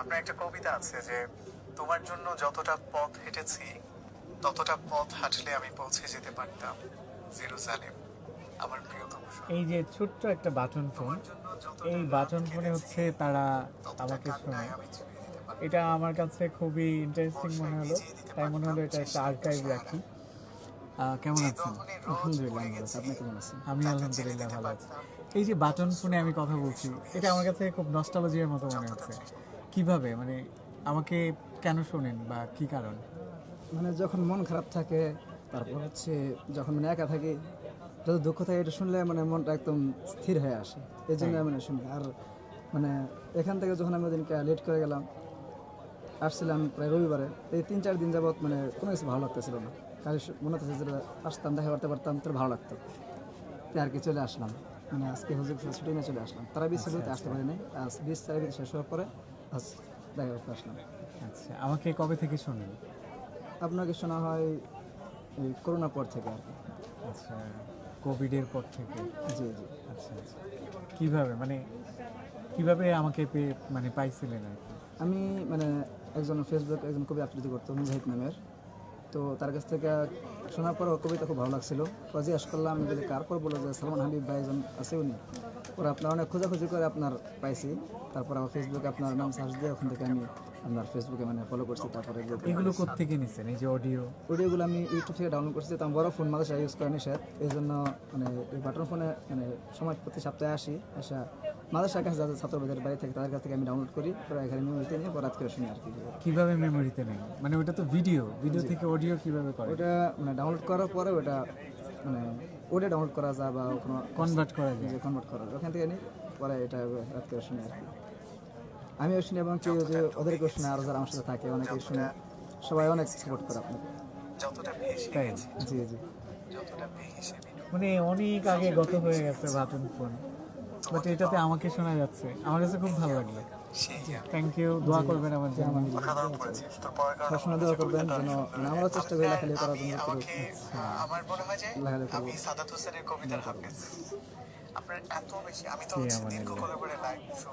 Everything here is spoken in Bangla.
আপনার একটা কবিতা আছে যে তোমার জন্য যতটা পথ হেঁটেছি ততটা পথ হাঁটলে আমি পৌঁছে যেতে পারতাম জেরুজালেম। আমার প্রিয়তম শহর। এই যে ছোট্ট একটা বাটন ফোন, তোমার জন্য যতটা এই রাত বাটন ফোনে কেটেছি হচ্ছে তারা ততটা আমাকে শোনে। কান্নায় আমি ছুঁয়ে দিতে পারতাম। এটা আমার কাছে খুবই ইন্টারেস্টিং বর্ষায় মনে হলো, ভিজিয়ে দিতে তাই মনে হলো পারতাম এটা সেই একটা শান্ত আর্কাইভ সাহারা। রাখি। কেমন যে আছেন? দহনে রোজ আলহামদুলিল্লাহ পড়ে আমি ভালো আছি। গেছি আপনি কেমন আছেন? আমি তাকে জেলে আলহামদুলিল্লাহ দিতে ভালো আছি। পারতাম এই যে বাটন অজস্র ফোনে আমি কথা বলছি, বর্ষের এটা আমার কাছে খুব নস্টালজিয়ার মতো মনে যতটা হচ্ছে। তৃষ্ণা। কিভাবে মানে আমাকে কেন শোনেন বা কি কারণ? মানে যখন মন খারাপ থাকে, তারপর হচ্ছে যখন মানে একা থাকি, যত দুঃখ থাকে এটা শুনলে মানে মনটা একদম স্থির হয়ে আসে। এই জন্য আমি মানে শুনি। আর মানে এখান থেকে যখন আমি ওদিনকে লেট করে গেলাম, আসছিলাম প্রায় রবিবারে, এই 3-4 দিন যাবৎ মানে কোনো কিছু ভালো লাগতেছিল না। কাজে মনে হচ্ছে যে আসতাম, দেখা করতে পারতাম, তাহলে ভালো লাগতো। তাই আর কি চলে আসলাম। মানে আজকে হুজুর ছুটি নিয়ে চলে আসলাম। তারা বিচ ছিল, আসতে পারিনি। আজ 20 তারিখে শেষ হওয়ার পরে আজ দেখা করতে আসলাম। আচ্ছা, আমাকে কবে থেকে শোনেন? আপনাকে শোনা হয় এই করোনার পর থেকে আর কি। আচ্ছা, কোভিডের পর থেকে। জি জি। আচ্ছা আচ্ছা, কিভাবে মানে কিভাবে আমাকে মানে পাইছিলেন আর কি? আমি মানে একজন ফেসবুক একজন কবি আবৃত্তি করতো মুজাহিদ নামের। তো তার কাছ থেকে শোনার পর ওর কবিতা খুব ভালো লাগছিল। তো জিজ্ঞাসা করলাম যদি কার পর বলে যে সালমান হাবিব ভাই একজন আছে উনি। ওরা আপনার অনেক খোঁজাখুঁজি করে আপনার পাইছি। তারপর আমার ফেসবুকে আপনার নাম সার্চ দিয়ে ওখান থেকে আমি আপনার ফেসবুকে মানে ফলো করছি। তারপরে এগুলো কোত্থেকে নিছেন এই যে অডিও? ভিডিওগুলো আমি ইউটিউব থেকে ডাউনলোড করছি। তো আমি বড় ফোন মাঝে ইউজ করেনি স্যার, এই জন্য মানে এই বাটন ফোনে মানে সময় প্রতি সপ্তাহে আসি, আসা মাদ্রাসার কাছে যাদের ছাত্রদের বাড়ি থেকে তাদের কাছ থেকে আমি ডাউনলোড করি, পরে এখানে মেমোরিতে নিয়ে বরাত করে শুনি আর কি। কিভাবে মেমোরিতে নেন? মানে ওটা তো ভিডিও থেকে অডিও কিভাবে করে? ওটা মানে ডাউনলোড করার পরে ওটা মানে ওটা ডাউনলোড করা যায় বা কোনো কনভার্ট করা যায়? যে কনভার্ট করা যায় ওখান থেকে নিই, পরে এটা রাত করে শুনি আর কি। আমিও শুনি এবং কেউ যে ওদেরকেও শুনে, আরও যারা আমার সাথে থাকে অনেকেই শুনে, সবাই অনেক সাপোর্ট করে আপনাকে। যতটা ভেসে তাই? গেছি জি জি। যতটা ভেসে মানে অনেক আগে গত হয়ে গেছে বাটন ফোন, বাট এটাতে আমাকে শোনা যাচ্ছে। আমার কাছে খুব ভালো লাগলো। সেই থ্যাংক ইউ, দোয়া করবেন আমার জন্য। অসাধারণ পড়েছিস তোর পড়ার কারণে সবসময় দোয়া করবেন যেন মানে আমরাও চেষ্টা করি লেখালেখি করার জন্য। আমাকে আমার মনে হয় যে লেখালেখি করবো। আমি সাদাত হোসেনের কবিতার হাফেজ। আপনার এত বেশি আমি তো জি, হচ্ছে আমার দীর্ঘ আল্লাহ। করে লাইভ শো